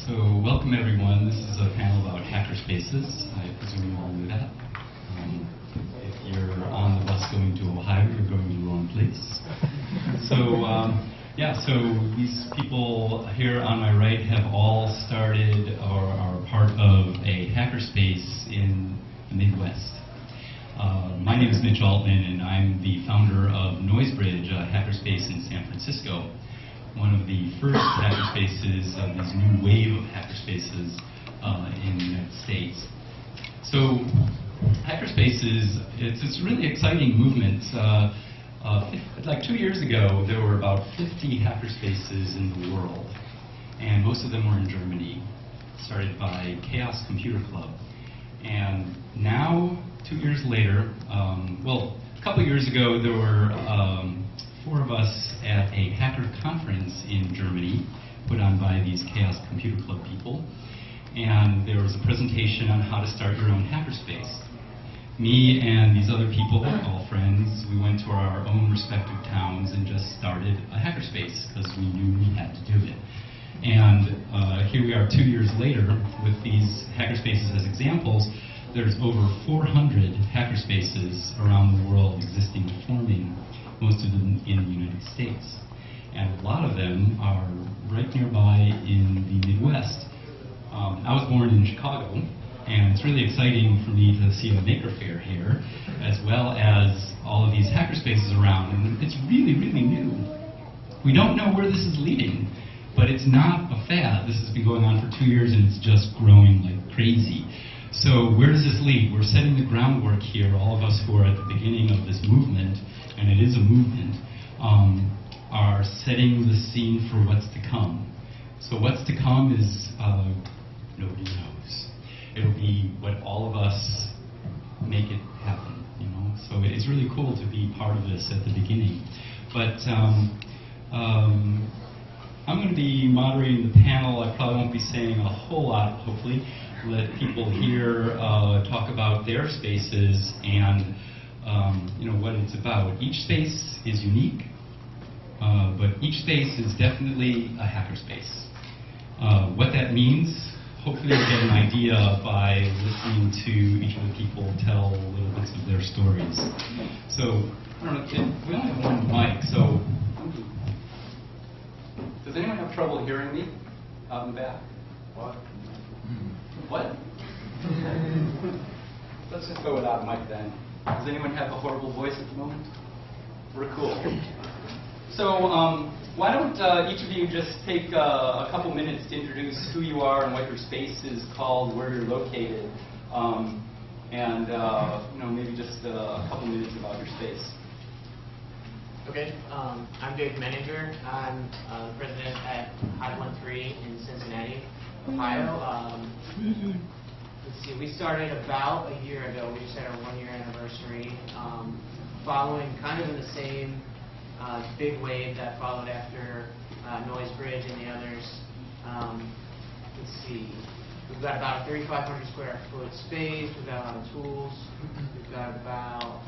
So welcome everyone. This is a panel about hackerspaces. I presume you all knew that. If you're on the bus going to Ohio, you're going to the wrong place. So these people here on my right have all started or are part of a hackerspace in the Midwest. My name is Mitch Altman, and I'm the founder of NoiseBridge, a hackerspace in San Francisco. One of the first hackerspaces of this new wave of hackerspaces in the United States. So hackerspaces, it's a really exciting movement. Like 2 years ago, there were about 50 hackerspaces in the world, and most of them were in Germany, started by Chaos Computer Club. And now, 2 years later, a couple years ago, there were 4 of us at a hacker conference in Germany put on by these Chaos Computer Club people. And there was a presentation on how to start your own hackerspace. Me and these other people, all friends, we went to our own respective towns and just started a hackerspace because we knew we had to do it. And here we are 2 years later with these hackerspaces as examples. There's over 400 hackerspaces around the world existing, forming, most of them in the United States. And a lot of them are right nearby in the Midwest. I was born in Chicago, and it's really exciting for me to see a Maker Faire here, as well as all of these hackerspaces around. And it's really, really new. We don't know where this is leading, but it's not a fad. This has been going on for 2 years, and it's just growing like crazy. So where does this lead? We're setting the groundwork here, all of us who are at the beginning of this movement, and it is a movement, are setting the scene for what's to come. So what's to come is nobody knows. It'll be what all of us make it happen, you know. So it's really cool to be part of this at the beginning. But I'm going to be moderating the panel. I probably won't be saying a whole lot, hopefully. Let people here talk about their spaces and what it's about. Each space is unique, but each space is definitely a hackerspace. What that means, hopefully you'll get an idea by listening to each of the people tell little bits of their stories. So, I don't know, we only have one mic, so does anyone have trouble hearing me out in the back? What? What? Let's just go without a mic then. Does anyone have a horrible voice at the moment? We're cool. So why don't each of you just take a couple minutes to introduce who you are and what your space is called, where you're located, and maybe just a couple minutes about your space. Okay, I'm Dave Menninger. I'm the president at Hive 13 in Cincinnati, Ohio. Let's see, we started about a year ago. We just had our 1-year anniversary, following kind of in the same big wave that followed after NoiseBridge and the others. Let's see, we've got about a 3,500 square foot space. We've got a lot of tools. We've got about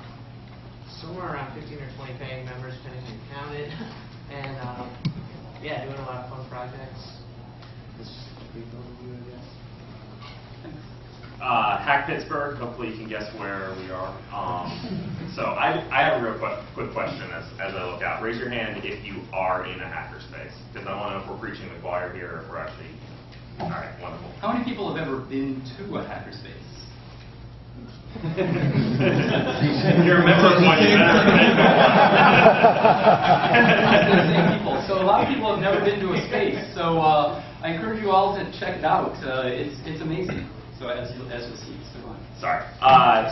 somewhere around 15 or 20 paying members, depending on how you count it. And yeah, doing a lot of fun projects. This is a brief overview, I guess. Hack Pittsburgh, hopefully you can guess where we are. So I have a real quick question as I look out. Raise your hand if you are in a hackerspace, because I want to know if we're preaching to the choir here or if we're actually, all right, wonderful. How many people have ever been to a hackerspace? You're a member of one, you better. People. So a lot of people have never been to a space. So I encourage you all to check it out. It's amazing. So as you'll see, so on. Sorry.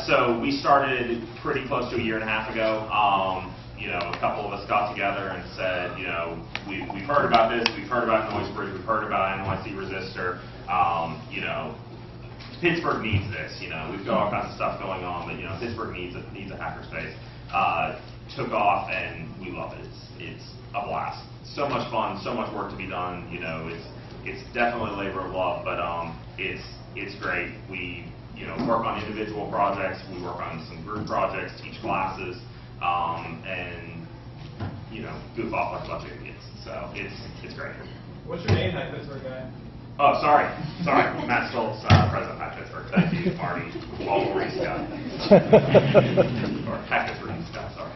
So we started pretty close to a year and a half ago. A couple of us got together and said, we've heard about this, we've heard about NoiseBridge, we've heard about NYC Resistor. Pittsburgh needs this. We've got all kinds of stuff going on, but Pittsburgh needs a hackerspace. Took off, and we love it. It's a blast. So much fun, so much work to be done. It's definitely a labor of love, but it's great. We work on individual projects. We work on some group projects, teach classes, and goof off like a bunch of idiots. So it's great. What's your name, that Pittsburgh guy? Oh, sorry. Matt Stoltz, President of Pittsburgh. Thank you, Marty. Wolverine Scott. Or Hackerspace Scott, sorry.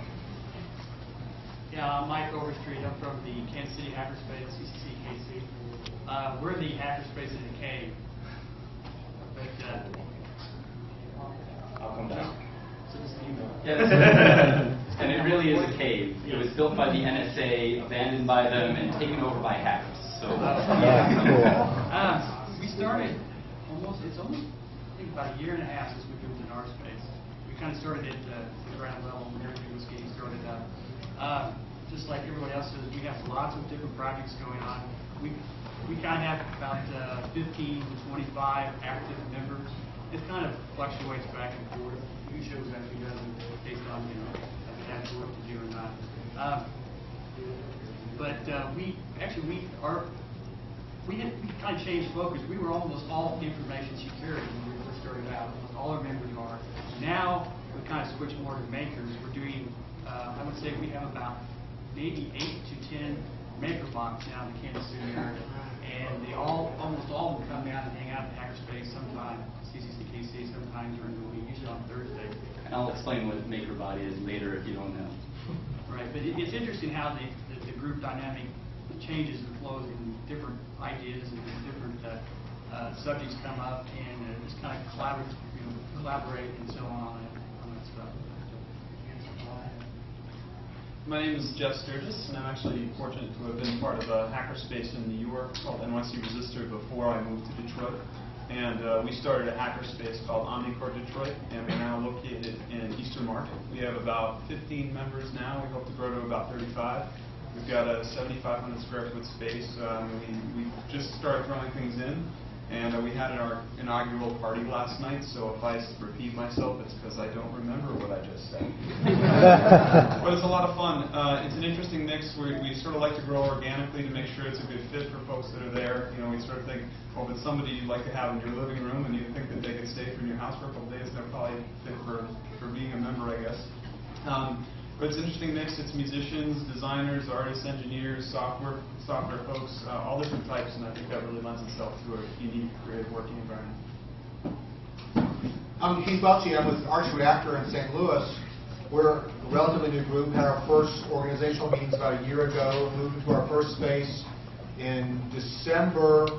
Yeah, I'm Mike Overstreet. I'm from the Kansas City Hackerspace, CCC-KC. We're the Hackerspace in the cave. But, I'll come down. And it really is a cave. It was built by the NSA, abandoned by them, and taken over by hackers. So, we started it's almost, I think, about a year and a half since we moved in our space. We kind of started at the ground level when everything was getting started up. Just like everybody else does, we have lots of different projects going on. We kind of have about 15 to 25 active members. It kind of fluctuates back and forth. Usually actually doesn't based on, if we have work to do or not. But we kind of changed focus. We were almost all information security when we first started out. All our members are. Now we kind of switched more to makers. We're doing, I would say we have about maybe 8 to 10 maker blocks now in the Kansas City area. And almost all of them come down and hang out at Hackerspace sometime, CCC-KC, sometimes during the week, usually on Thursday. and I'll explain what MakerBot is later if you don't know. Right, but it's interesting how the group dynamic changes and flows, and different ideas and different subjects come up, and just kind of collaborate and so on that stuff. My name is Jeff Sturgis, and I'm actually fortunate to have been part of a hackerspace in New York called NYC Resistor before I moved to Detroit. And we started a hackerspace called Omnicore Detroit, and we're now located in Eastern Market. We have about 15 members now. We hope to grow to about 35. We've got a 7,500 square foot space. We just started throwing things in, and we had our inaugural party last night, so if I repeat myself, it's because I don't remember what I just said. But it's a lot of fun. It's an interesting mix. We sort of like to grow organically to make sure it's a good fit for folks that are there. You know, we sort of think, well, if it's somebody you'd like to have in your living room and you think that they could stay from your house for a couple days, they're probably fit for being a member, I guess. But it's an interesting mix. It's musicians, designers, artists, engineers, software folks, all different types, and I think that really lends itself to a unique, creative working environment. I'm Keith Butsy. I'm with Arch Reactor in St. Louis. We're a relatively new group. Had our first organizational meetings about a year ago. Moved into our first space in December.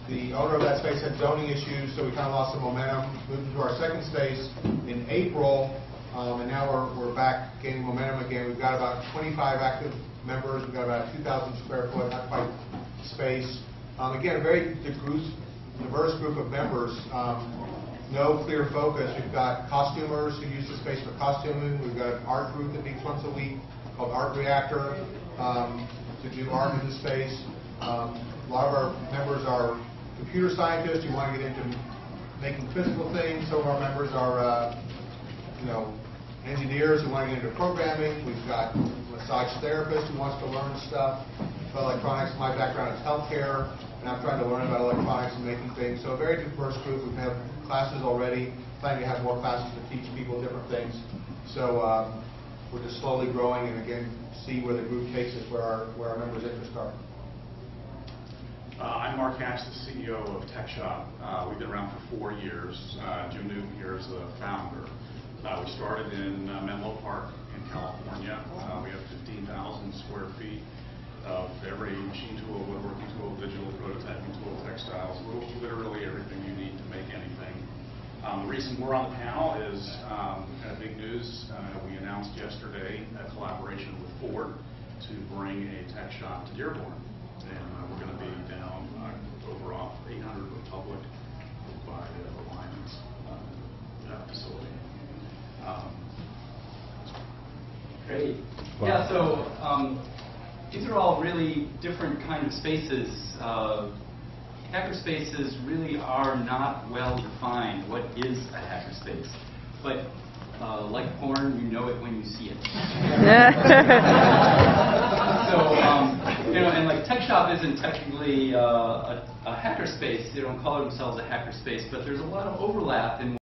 The owner of that space had zoning issues, so we kind of lost some momentum. Moved into our second space in April. And now we're back gaining momentum again. We've got about 25 active members. We've got about 2,000 square foot occupied space. Again, a very diverse group of members. No clear focus. We've got costumers who use the space for costuming. We've got an art group that meets once a week called Art Reactor to do art in the space. A lot of our members are computer scientists who want to get into making physical things. Some of our members are engineers who want to get into programming. We've got massage therapists who wants to learn stuff about electronics. My background is healthcare, and I'm trying to learn about electronics and making things. So a very diverse group. We've had classes already, planning to have more classes to teach people different things. So we're just slowly growing, and again, see where the group takes us, where our members' interests are. I'm Mark Hatch, the CEO of Tech Shop. We've been around for 4 years. Jim Newton here is the founder. We started in Menlo Park in California. We have 15,000 square feet of every machine tool, woodworking tool, digital prototyping tool, textiles, literally everything you need to make anything. The reason we're on the panel is kind of big news. We announced yesterday a collaboration with Ford to bring a tech shop to Dearborn. And we're going to be down over off 800 Republic by Alliance facility. Great. Wow. Yeah, so these are all really different kind of spaces. Hackerspaces really are not well defined. What is a hackerspace? But like porn, you know it when you see it. So, and like Tech Shop isn't technically a hackerspace. They don't call themselves a hackerspace, but there's a lot of overlap in